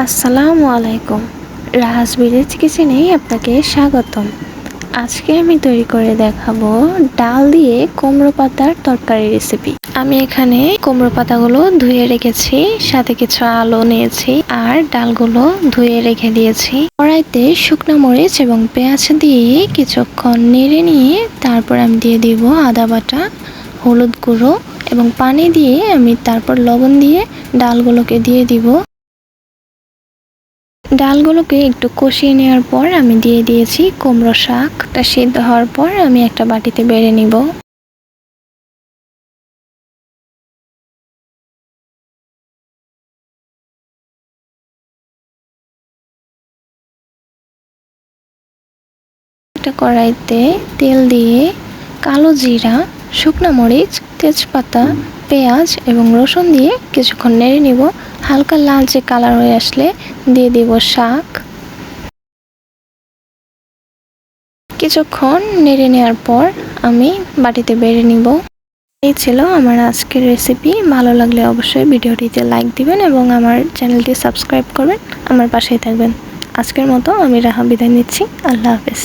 আসসালামু আলাইকুম। রাহাস ভিলেজ কিচেনে আপনাকে স্বাগতম। আজকে আমি তৈরি করে দেখাবো ডাল দিয়ে কুমড়ো পাতার তরকারি রেসিপি। আমি এখানে কুমড়ো পাতাগুলো ধুয়ে রেখেছি, সাথে কিছু আলু নিয়েছি আর ডালগুলো ধুয়ে রেখে দিয়েছি। কড়াইতে শুকনো মরিচ এবং পেঁয়াজ দিয়ে কিছুক্ষণ নেড়ে নিয়ে তারপর আমি দিয়ে দিব আদা বাটা, হলুদ গুঁড়ো এবং পানি দিয়ে আমি তারপর লবণ দিয়ে ডালগুলোকে দিয়ে দিব। ডালগুলোকে একটু কষিয়ে নেওয়ার পর আমি দিয়ে দিয়েছি কুমড়ো শাকটা সিদ্ধ হওয়ার পর আমি একটা বাটিতে বেড়ে নিব। একটা কড়াইতে তেল দিয়ে কালো জিরা, শুকনো মরিচ, তেজপাতা, পেঁয়াজ এবং রসুন দিয়ে কিছুক্ষণ নেড়ে নিব। হালকা লালচে কালার হয়ে আসলে দিয়ে দিব শাক। কিছুক্ষণ নেড়ে নেওয়ার পর আমি বাটিতে বেড়ে নিব। এই ছিল আমার আজকের রেসিপি। ভালো লাগলে অবশ্যই ভিডিওটিতে লাইক দিবেন এবং আমার চ্যানেলটি সাবস্ক্রাইব করবেন, আমার পাশেই থাকবেন। আজকের মতো আমি রাহা বিদায় নিচ্ছি। আল্লাহ হাফেজ।